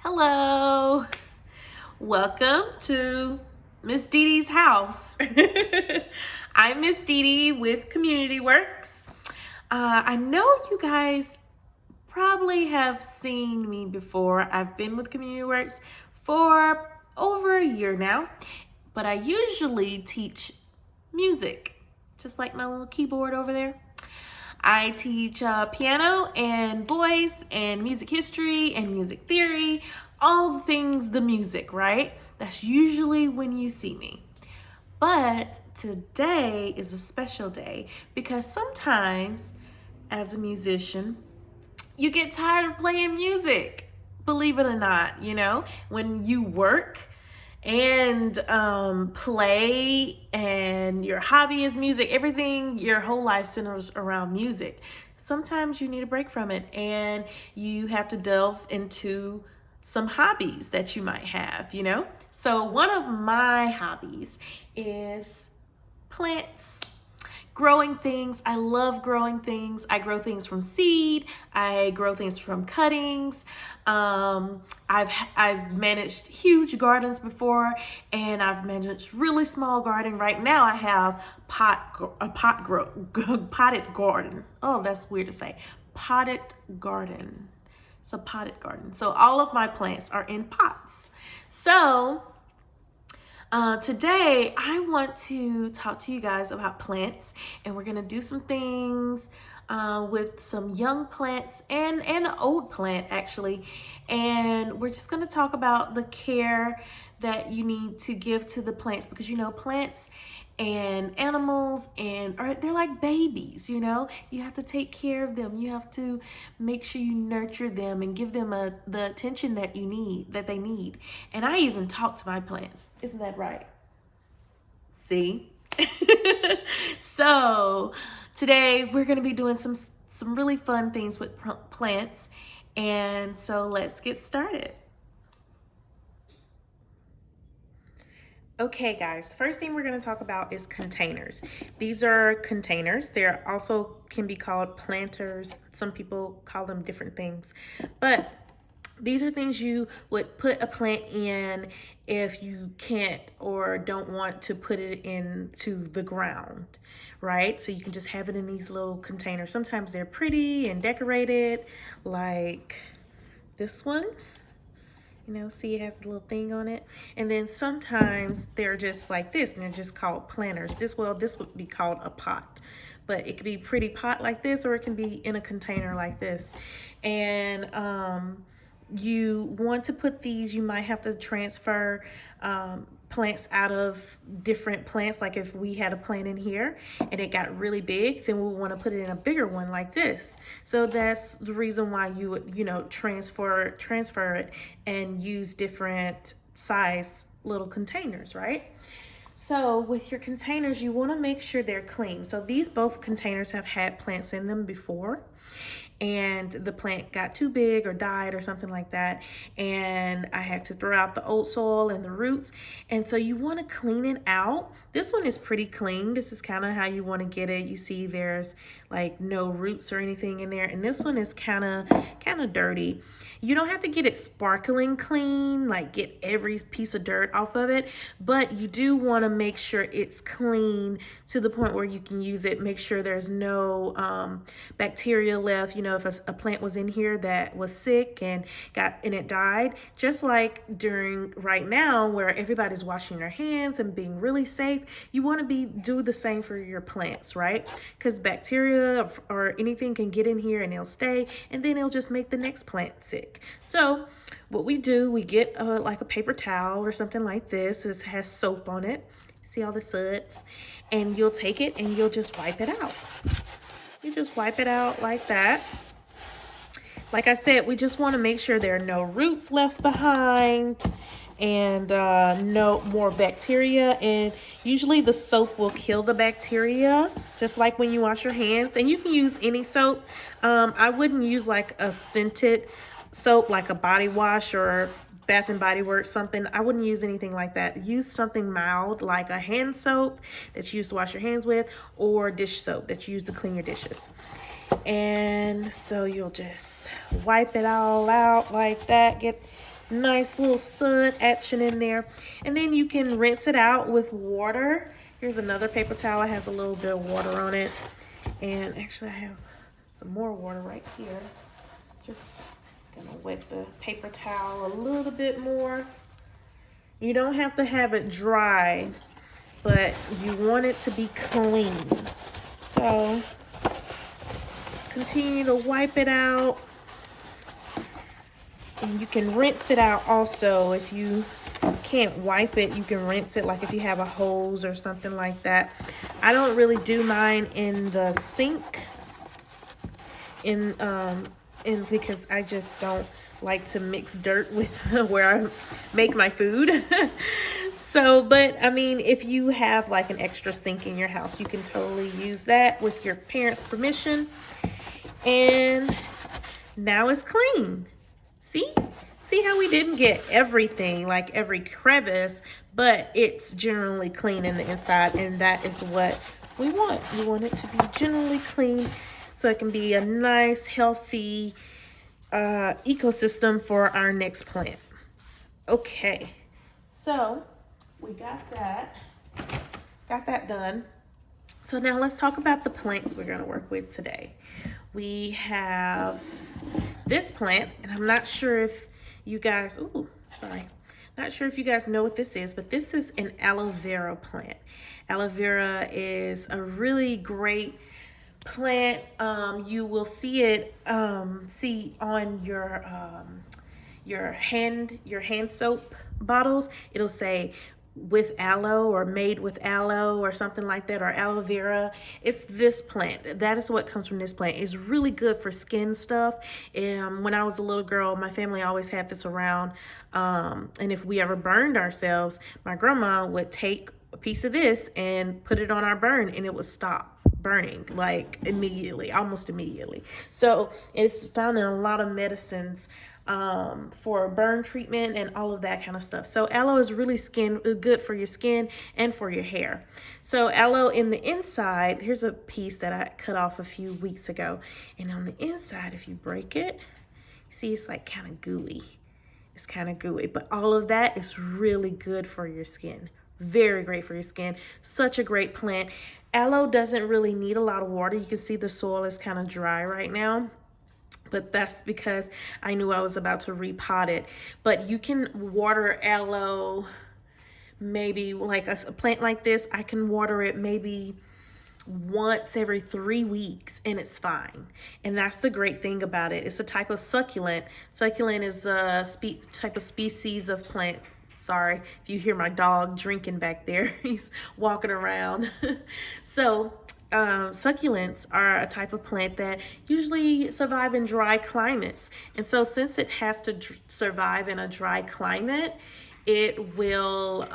Hello. Welcome to Miss DeDe's house. I'm Miss DeDe with Community Works. I know you guys probably have seen me before. I've been with Community Works for over a year now, but I usually teach music, just like my little keyboard over there. I teach piano and voice and music history and music theory, all things the music, right? That's usually when you see me. But today is a special day because sometimes as a musician, you get tired of playing music. Believe it or not, when you work and play and your hobby is music, everything, your whole life centers around music. Sometimes you need a break from it and you have to delve into some hobbies that you might have. So one of my hobbies is plants. Growing things. I love growing things. I grow things from seed. I grow things from cuttings. I've managed huge gardens before, and I've managed really small garden. Right now, I have potted garden. Oh, that's weird to say. Potted garden. It's a potted garden. So all of my plants are in pots. So today, I want to talk to you guys about plants, and we're going to do some things with some young plants and an old plant, actually. And we're just going to talk about the care that you need to give to the plants because, plants and animals they're like babies. You have to take care of them. You have to make sure you nurture them and give them the attention that they need. And I even talk to my plants. Isn't that right? See? So today we're going to be doing some really fun things with plants, and so let's get started. Okay, guys, first thing we're going to talk about is containers. These are containers. They're also can be called planters. Some people call them different things, but these are things you would put a plant in if you can't or don't want to put it into the ground, right? So you can just have it in these little containers. Sometimes they're pretty and decorated, like this one. See, it has a little thing on it. And then sometimes they're just like this, and they're just called planters. This would be called a pot. But it could be a pretty pot like this, or it can be in a container like this. And you want to put these, you might have to transfer plants out of different plants. Like if we had a plant in here and it got really big, then we'll want to put it in a bigger one like this. So that's the reason why you would, transfer it and use different size little containers, right? So with your containers, you want to make sure they're clean. So these both containers have had plants in them before, and the plant got too big or died or something like that, and I had to throw out the old soil and the roots. And so you want to clean it out. This one is pretty clean. This is kind of how you want to get it. You see there's like no roots or anything in there, and this one is kind of dirty. You don't have to get it sparkling clean, like get every piece of dirt off of it, but you do want to make sure it's clean to the point where you can use it. Make sure there's no bacteria left. If a plant was in here that was sick and it died, just like during right now where everybody's washing their hands and being really safe, you want to do the same for your plants, right? Because bacteria or anything can get in here and it'll stay, and then it'll just make the next plant sick. So what we do, we get like a paper towel or something like this. This has soap on it. See all the suds? And you'll take it and you'll just wipe it out. You just wipe it out like that. Like I said, we just want to make sure there are no roots left behind and no more bacteria. And usually the soap will kill the bacteria, just like when you wash your hands. And you can use any soap. I wouldn't use like a scented soap, like a body wash or Bath and Body Works, something. I wouldn't use anything like that. Use something mild, like a hand soap that you use to wash your hands with, or dish soap that you use to clean your dishes. And so you'll just wipe it all out like that. Get Nice little sun action in there. And then you can rinse it out with water. Here's another paper towel. It has a little bit of water on it. And actually I have some more water right here. Just gonna wet the paper towel a little bit more. You don't have to have it dry, but you want it to be clean. So continue to wipe it out. And you can rinse it out also. If you can't wipe it, you can rinse it, like if you have a hose or something like that. I don't really do mine in the sink because I just don't like to mix dirt with where I make my food. So, but I mean, if you have like an extra sink in your house, you can totally use that with your parents' permission. And now it's clean. See how we didn't get everything, like every crevice, but it's generally clean in the inside, and that is what we want. You want it to be generally clean so it can be a nice, healthy ecosystem for our next plant. Okay, so we got that done. So now let's talk about the plants we're going to work with today. We have this plant, and I'm not sure if you guys, not sure if you guys know what this is, but this is an aloe vera plant. Aloe vera is a really great plant. You will see it, see on your hand soap bottles. It'll say with aloe or made with aloe or something like that, or aloe vera. It's this plant. That is what comes from this plant. It's really good for skin stuff. When I was a little girl, my family always had this around. And if we ever burned ourselves, my grandma would take a piece of this and put it on our burn, and it would stop burning like immediately, almost immediately. So it's found in a lot of medicines for burn treatment and all of that kind of stuff. So aloe is really good for your skin and for your hair. So aloe in the inside, here's a piece that I cut off a few weeks ago. And on the inside, if you break it, see it's like kind of gooey. It's kind of gooey, but all of that is really good for your skin. Very great for your skin. Such a great plant. Aloe doesn't really need a lot of water. You can see the soil is kind of dry right now, but that's because I knew I was about to repot it. But you can water aloe, maybe like a plant like this, I can water it maybe once every 3 weeks and it's fine. And that's the great thing about it. It's a type of succulent. Succulent is a type of species of plant. Sorry if you hear my dog drinking back there. He's walking around. So succulents are a type of plant that usually survive in dry climates. And so since it has to survive in a dry climate, it will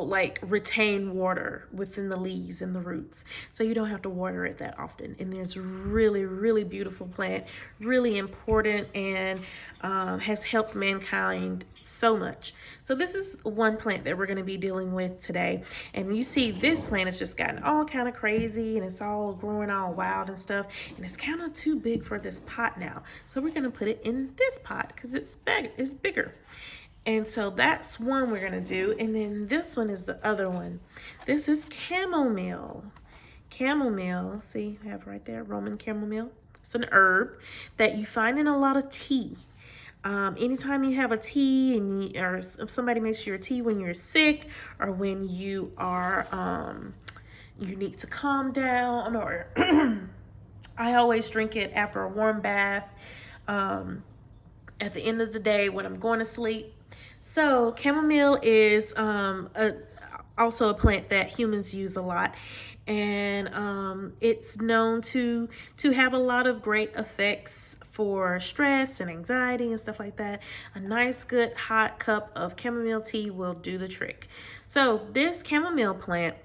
like retain water within the leaves and the roots. So you don't have to water it that often. And it's really, really beautiful plant, really important, and has helped mankind so much. So this is one plant that we're going to be dealing with today. And you see this plant has just gotten all kind of crazy, and it's all growing all wild and stuff. And it's kind of too big for this pot now. So we're going to put it in this pot because it's bigger. And so that's one we're going to do. And then this one is the other one. This is chamomile. Chamomile, see, I have right there, Roman chamomile. It's an herb that you find in a lot of tea. Anytime you have a tea or if somebody makes you a tea when you're sick, or when you are, you need to calm down, or I always drink it after a warm bath, at the end of the day when I'm going to sleep. So chamomile is also a plant that humans use a lot, and it's known to have a lot of great effects for stress and anxiety and stuff like that. A nice good hot cup of chamomile tea will do the trick. So this chamomile plant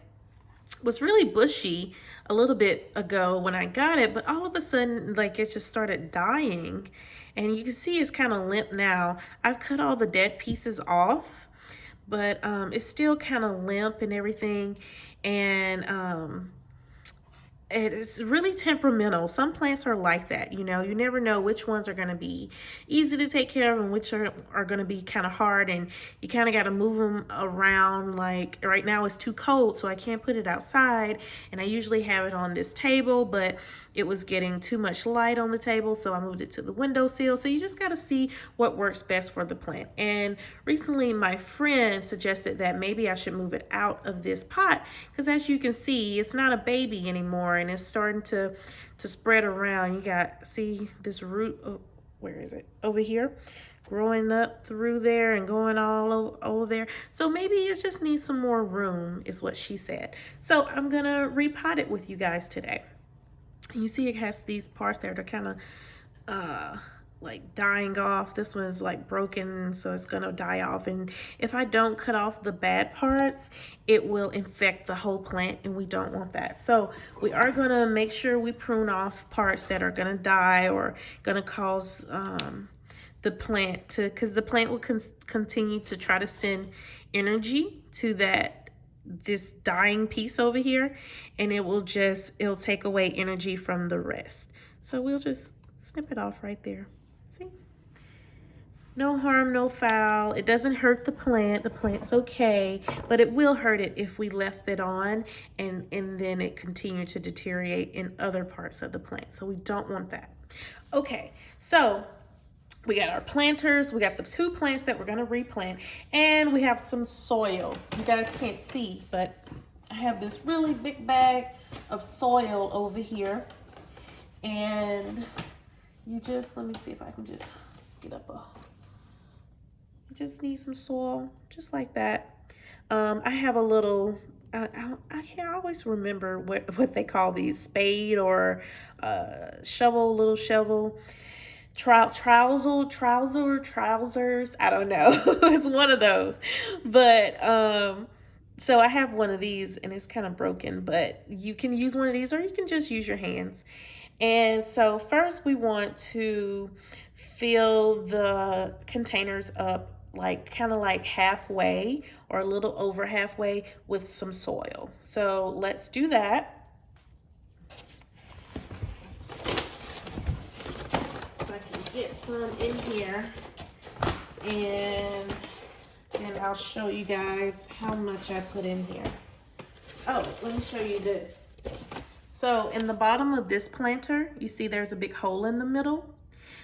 was really bushy a little bit ago when I got it, but all of a sudden, like, it just started dying, and you can see it's kind of limp now. I've cut all the dead pieces off, but it's still kind of limp and everything. And it's really temperamental. Some plants are like that, you know. You never know which ones are going to be easy to take care of and which are going to be kind of hard, and you kind of got to move them around. Like right now it's too cold, so I can't put it outside, and I usually have it on this table, but it was getting too much light on the table, so I moved it to the windowsill. So you just got to see what works best for the plant. And recently my friend suggested that maybe I should move it out of this pot, because as you can see, it's not a baby anymore, and it's starting to spread around. You got, see this root, oh, where is it? Over here, growing up through there and going all over there. So maybe it just needs some more room, is what she said. So I'm gonna repot it with you guys today. You see it has these parts that are kind of like dying off. This one is like broken, so it's gonna die off, and if I don't cut off the bad parts, it will infect the whole plant, and we don't want that. So we are gonna make sure we prune off parts that are gonna die or gonna cause the plant to, because the plant will continue to try to send energy to this dying piece over here, and it'll take away energy from the rest. So we'll just snip it off right there. See? No harm, no foul. It doesn't hurt the plant. The plant's okay, but it will hurt it if we left it on and then it continued to deteriorate in other parts of the plant. So we don't want that. Okay, so we got our planters, we got the 2 plants that we're gonna replant, and we have some soil. You guys can't see, but I have this really big bag of soil over here, and you just, let me see if I can just get up you just need some soil, just like that. I have a little, I can't always remember what they call these, spade or shovel, little shovel, trousers, I don't know. It's one of those. But so I have one of these, and it's kind of broken, but you can use one of these, or you can just use your hands. And so first we want to fill the containers up, like kind of like halfway or a little over halfway with some soil. So let's do that. If I can get some in here, and I'll show you guys how much I put in here. Oh, let me show you this. So in the bottom of this planter, you see there's a big hole in the middle.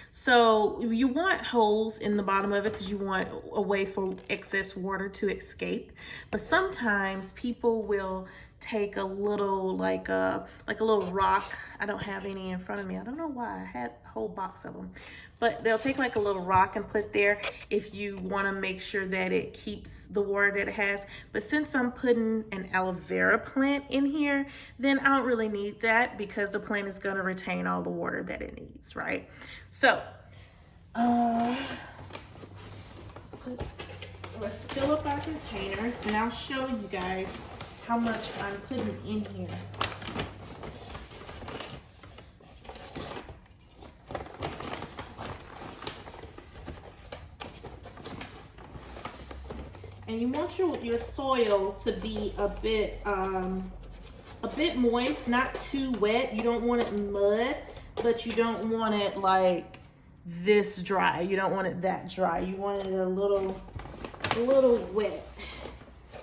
So you want holes in the bottom of it because you want a way for excess water to escape. But sometimes people will take a little, like a little rock. I don't have any in front of me. I don't know why. I had a whole box of them. But they'll take like a little rock and put there if you want to make sure that it keeps the water that it has. But since I'm putting an aloe vera plant in here, then I don't really need that, because the plant is going to retain all the water that it needs, right? So let's fill up our containers, and I'll show you guys how much I'm putting in here. And you want your soil to be a bit moist, not too wet. You don't want it mud, but you don't want it like this dry. You don't want it that dry. You want it a little wet,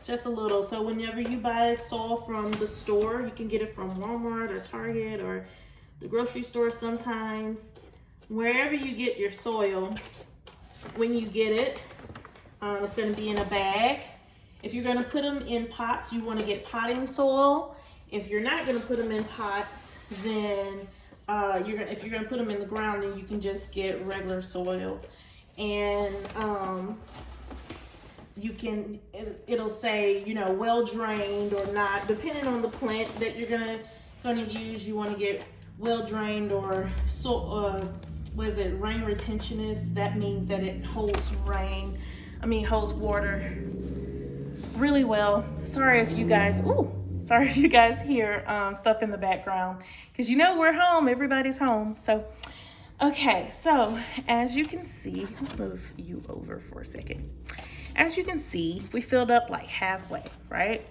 just a little. So whenever you buy soil from the store, you can get it from Walmart or Target or the grocery store sometimes. Wherever you get your soil, when you get it, it's going to be in a bag. If you're going to put them in pots, you want to get potting soil. If you're not going to put them in pots, then if you're going to put them in the ground, then you can just get regular soil. And you can, it'll say, you know, well drained or not, depending on the plant that you're going to use. You want to get well drained or what is it, rain retentionist. That means that it holds holds water really well. Sorry if you guys hear stuff in the background, because you know we're home, everybody's home. So okay, so as you can see, let's move you over for a second. As you can see, we filled up like halfway, right?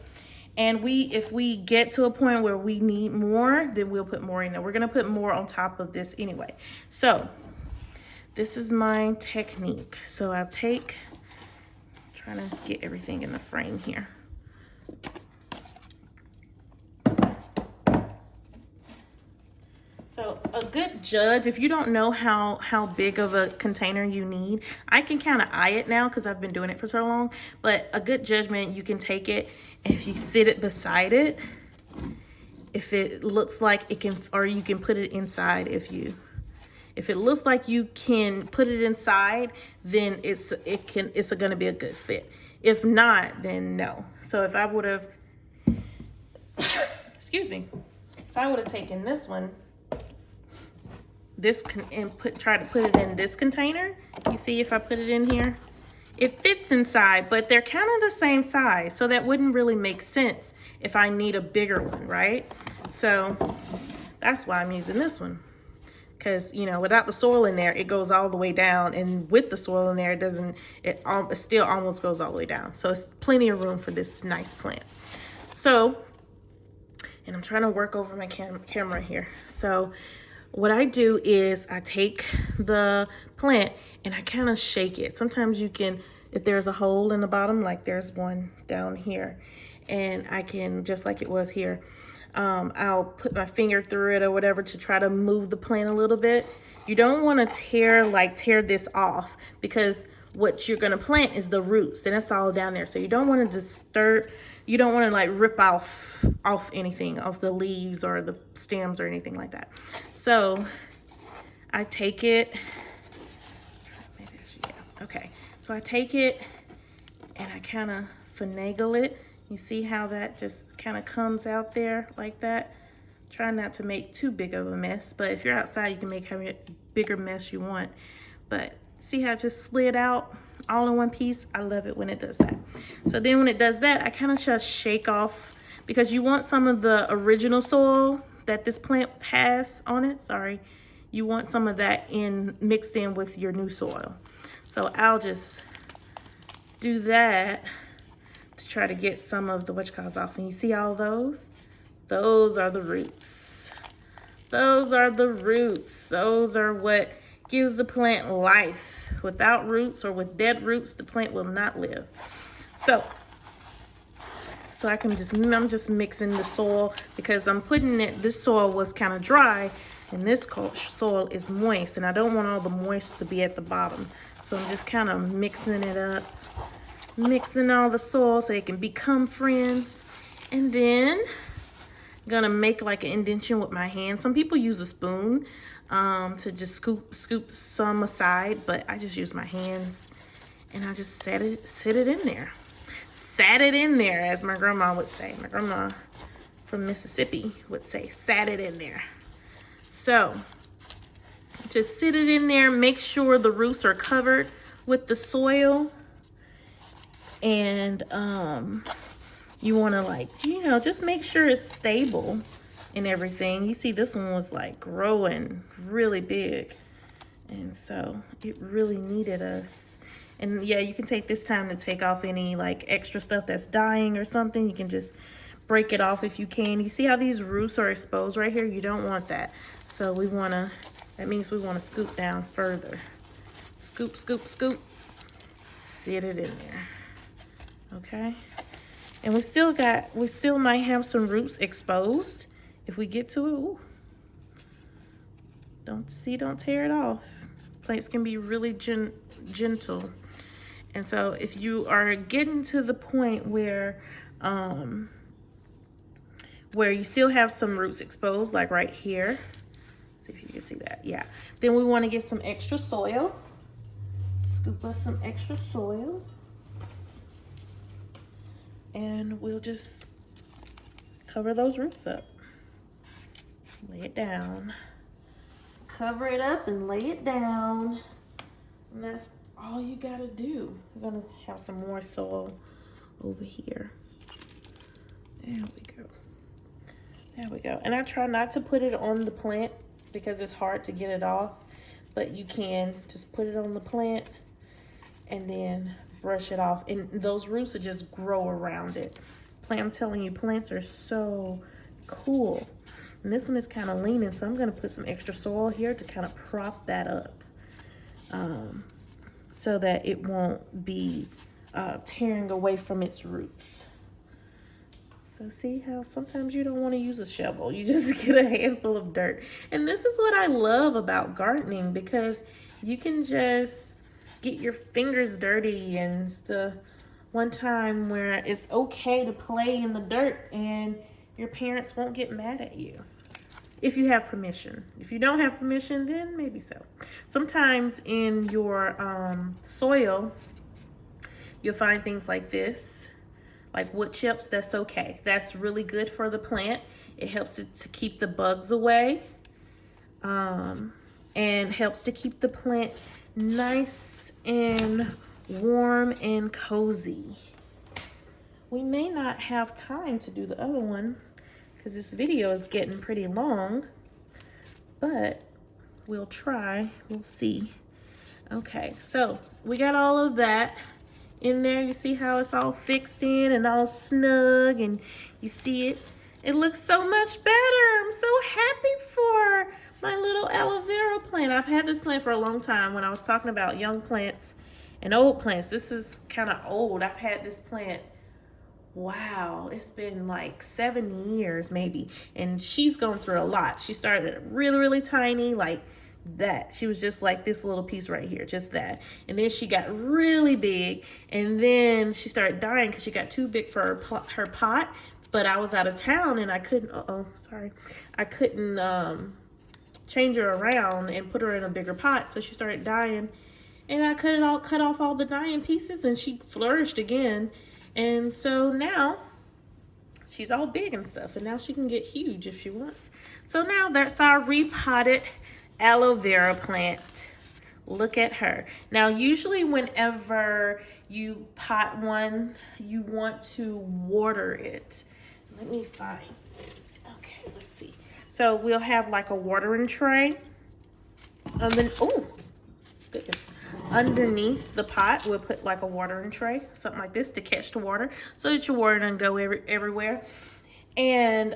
And if we get to a point where we need more, then we'll put more in there. We're gonna put more on top of this anyway. So this is my technique. So I'll take, trying to get everything in the frame here. So a good judge, if you don't know how big of a container you need, I can kind of eye it now because I've been doing it for so long, but a good judgment, you can take it and if you sit it beside it, if it looks like it can, or you can put it inside if it looks like you can put it inside, then it's gonna be a good fit. If not, then no. So if I would have, excuse me, if I would have taken this one, and try to put it in this container, you see if I put it in here, it fits inside, but they're kind of the same size, so that wouldn't really make sense if I need a bigger one, right? So that's why I'm using this one, because you know, without the soil in there, it goes all the way down, and with the soil in there, it still almost goes all the way down. So it's plenty of room for this nice plant. So, and I'm trying to work over my camera here. So what I do is I take the plant and I kind of shake it. Sometimes you can, if there's a hole in the bottom, like there's one down here, and I can, just like it was here, I'll put my finger through it or whatever to try to move the plant a little bit. You don't want to tear this off, because what you're going to plant is the roots, and that's all down there. So you don't want to disturb, you don't want to like rip off anything, off the leaves or the stems or anything like that. So I take it, okay, so I take it and I kind of finagle it. You see how that just kind of comes out there like that? Try not to make too big of a mess, but if you're outside, you can make how bigger mess you want. But see how it just slid out all in one piece? I love it when it does that. So then when it does that, I kind of just shake off, because you want some of the original soil that this plant has on it, you want some of that mixed in with your new soil. So I'll just do that to try to get some of the off. And you see all those? Those are the roots. Those are the roots. Those are what gives the plant life. Without roots, or with dead roots, the plant will not live. So I'm just mixing the soil, because I'm putting it, this soil was kind of dry and this soil is moist, and I don't want all the moisture to be at the bottom. So I'm just kind of mixing it up, mixing all the soil so it can become friends. And then I'm gonna make like an indentation with my hand. Some people use a spoon to just scoop some aside, but I just use my hands, and I just set it in there. Sat it in there, as my grandma would say. My grandma from Mississippi would say, sat it in there. So just sit it in there, make sure the roots are covered with the soil, and you want to, like, you know, just make sure it's stable and everything. You see this one was like growing really big, and so it really needed us. And yeah, you can take this time to take off any like extra stuff that's dying or something. You can just break it off if you can. You see how these roots are exposed right here? You don't want that. So that means we want to scoop down further. Scoop, scoop, scoop. Sit it in there. Okay. And we still might have some roots exposed if we get to it. Ooh. Don't tear it off. Plants can be really gentle. And so if you are getting to the point where you still have some roots exposed, like right here, see if you can see that, yeah, then we want to get some extra soil. Scoop us some extra soil, and we'll just cover those roots up. Lay it down. Cover it up and lay it down. And that's all you gotta do. We're gonna have some more soil over here. There we go. There we go. And I try not to put it on the plant because it's hard to get it off, but you can just put it on the plant and then brush it off. And those roots will just grow around it. I'm telling you, plants are so cool. And this one is kind of leaning, so I'm gonna put some extra soil here to kind of prop that up, so that it won't be tearing away from its roots. So see how sometimes you don't want to use a shovel, you just get a handful of dirt. And this is what I love about gardening, because you can just get your fingers dirty. And it's the one time where it's okay to play in the dirt and your parents won't get mad at you. If you have permission. If you don't have permission, then maybe so. Sometimes in your soil, you'll find things like this, like wood chips. That's okay. That's really good for the plant. It helps it to keep the bugs away, and helps to keep the plant nice and warm and cozy. We may not have time to do the other one because this video is getting pretty long, but we'll try, we'll see. Okay, so we got all of that in there. You see how it's all fixed in and all snug, and you see it. It looks so much better. I'm so happy for my little aloe vera plant. I've had this plant for a long time. When I was talking about young plants and old plants, this is kind of old. I've had this plant, wow, it's been like 7 years maybe, and she's gone through a lot. She started really, really tiny, like that. She was just like this little piece right here, just that. And then she got really big, and then she started dying because she got too big for her pot. But I was out of town and I couldn't, I couldn't change her around and put her in a bigger pot, so she started dying. And I cut off all the dying pieces, and she flourished again. And so now she's all big and stuff, and now she can get huge if she wants. So now that's our repotted aloe vera plant. Look at her. Now usually whenever you pot one, you want to water it. Let me find, okay, let's see. So we'll have like a watering tray. And then, oh goodness, underneath the pot we'll put like a watering tray, something like this, to catch the water so that your water doesn't go everywhere. And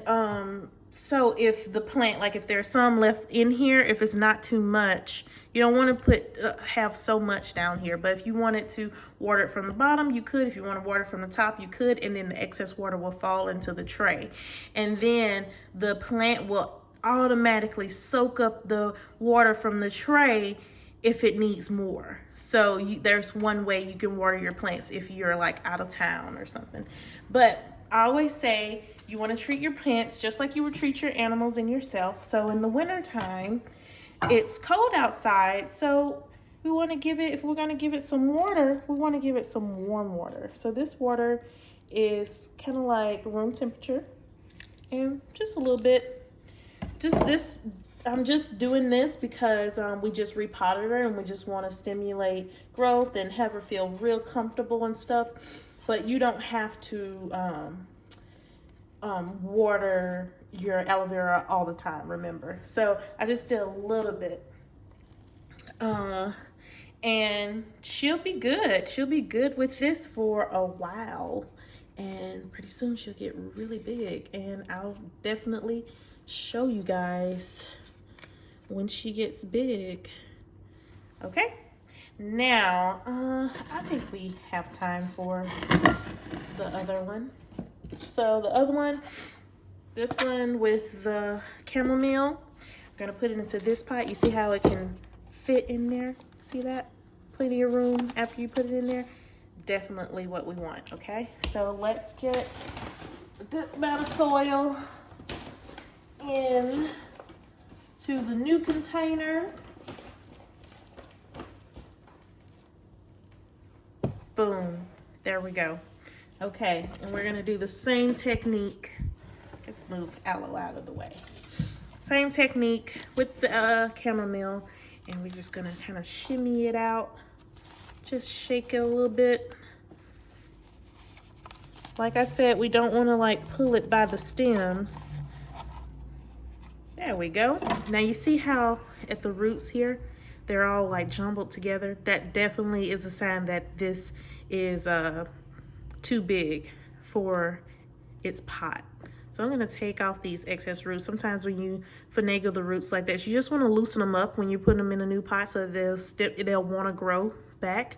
so if the plant, like if there's some left in here, if it's not too much, you don't want to put have so much down here. But if you wanted to water it from the bottom, you could. If you want to water it from the top, you could. And then the excess water will fall into the tray, and then the plant will automatically soak up the water from the tray if it needs more. So there's one way you can water your plants if you're like out of town or something. But I always say you want to treat your plants just like you would treat your animals and yourself. So in the winter time, it's cold outside, so we want to give it, if we're going to give it some water, we want to give it some warm water. So this water is kind of like room temperature, and just a little bit, just this. I'm just doing this because we just repotted her and we just want to stimulate growth and have her feel real comfortable and stuff. But you don't have to water your aloe vera all the time, remember. So I just did a little bit. And she'll be good. She'll be good with this for a while. And pretty soon she'll get really big. And I'll definitely show you guys when she gets big. Okay, now I think we have time for the other one. So the other one, this one with the chamomile, I'm gonna put it into this pot. You see how it can fit in there? See that? Plenty of room after you put it in there. Definitely what we want. Okay, so let's get a good amount of soil in to the new container. Boom, there we go. Okay, and we're gonna do the same technique. Let's move aloe out of the way. Same technique with the chamomile, and we're just gonna kind of shimmy it out. Just shake it a little bit. Like I said, we don't wanna like pull it by the stems. There we go. Now you see how at the roots here, they're all like jumbled together? That definitely is a sign that this is too big for its pot. So I'm gonna take off these excess roots. Sometimes when you finagle the roots like this, you just wanna loosen them up when you put them in a new pot so they'll wanna grow back.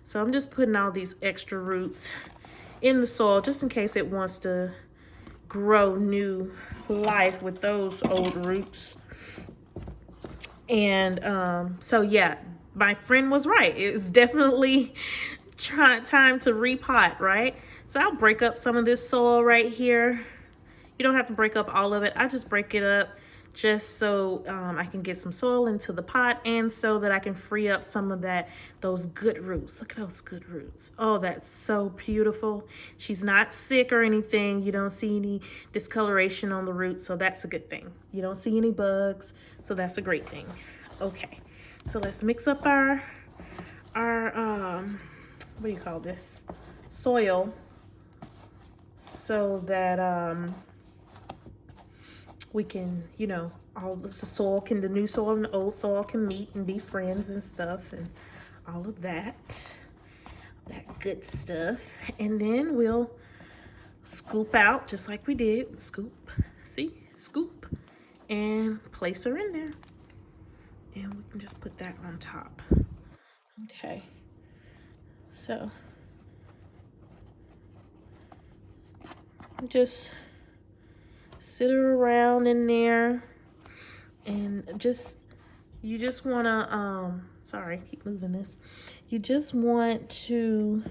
So I'm just putting all these extra roots in the soil just in case it wants to grow new life with those old roots. And so yeah, my friend was right. It's definitely time to repot, right? So I'll break up some of this soil right here. You don't have to break up all of it. I just break it up just so I can get some soil into the pot and so that I can free up some of those good roots. Look at those good roots. Oh, that's so beautiful. She's not sick or anything. You don't see any discoloration on the roots, so that's a good thing. You don't see any bugs, so that's a great thing. Okay, so let's mix up our what do you call this? Soil, so that we can, you know, all the soil can, the new soil and the old soil can meet and be friends and stuff and all of that good stuff. And then we'll scoop out just like we did. Scoop, see, scoop, and place her in there. And we can just put that on top. Okay, so just sit her around in there, and you just want to sorry, keep moving this. You just want to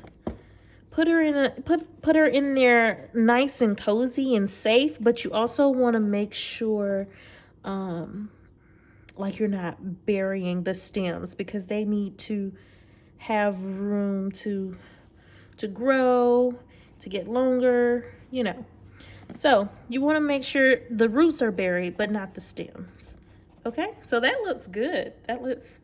put her in there nice and cozy and safe, but you also want to make sure like you're not burying the stems, because they need to have room to grow, to get longer, you know. So you want to make sure the roots are buried, but not the stems. Okay, so that looks good. That looks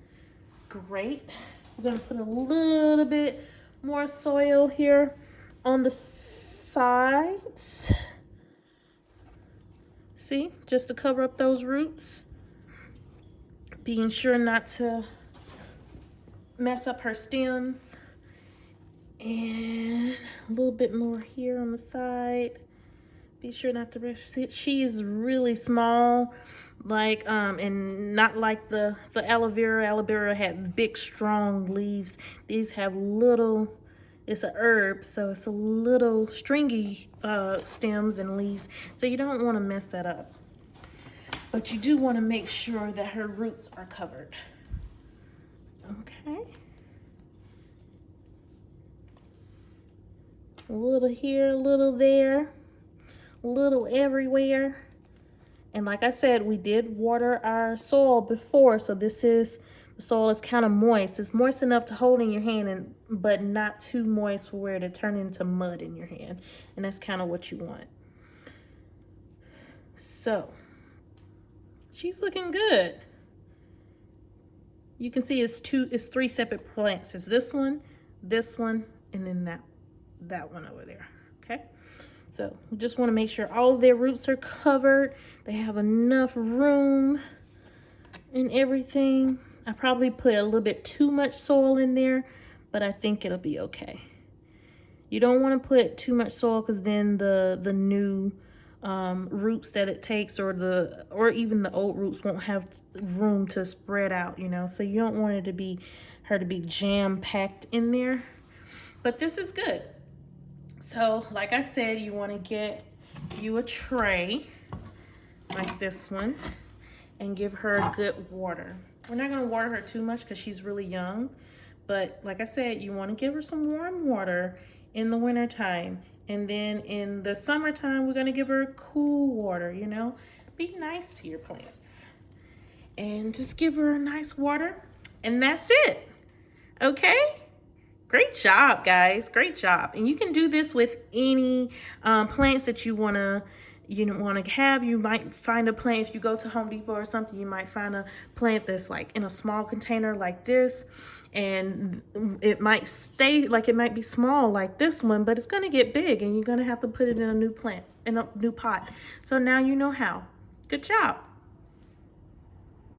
great. We're gonna put a little bit more soil here on the sides. See, just to cover up those roots. Being sure not to mess up her stems. And a little bit more here on the side. Be sure not to rush it. She is really small, like and not like the aloe vera. Aloe vera had big, strong leaves. These have little. It's a herb, so it's a little stringy stems and leaves. So you don't want to mess that up. But you do want to make sure that her roots are covered. Okay. A little here, a little there. Little everywhere. And like I said, we did water our soil before, so the soil is kind of moist. It's moist enough to hold in your hand, but not too moist for where to turn into mud in your hand, and that's kind of what you want. So she's looking good. You can see it's three separate plants. It's this one, and then that one over there. Okay. So we just want to make sure all of their roots are covered. They have enough room and everything. I probably put a little bit too much soil in there, but I think it'll be okay. You don't want to put too much soil, because then the new roots that it takes, or even the old roots, won't have room to spread out, you know. So you don't want her to be jam-packed in there. But this is good. So, like I said, you want to get you a tray like this one and give her good water. We're not going to water her too much because she's really young. But like I said, you want to give her some warm water in the winter time. And then in the summertime, we're going to give her cool water, you know. Be nice to your plants. And just give her a nice water. And that's it. Okay? Great job, guys. Great job. And you can do this with any plants that you want to have. You might find a plant, if you go to Home Depot or something, you might find a plant that's like in a small container like this, and it might be small like this one, but it's going to get big, and you're going to have to put it in a new pot. So now you know how. Good job.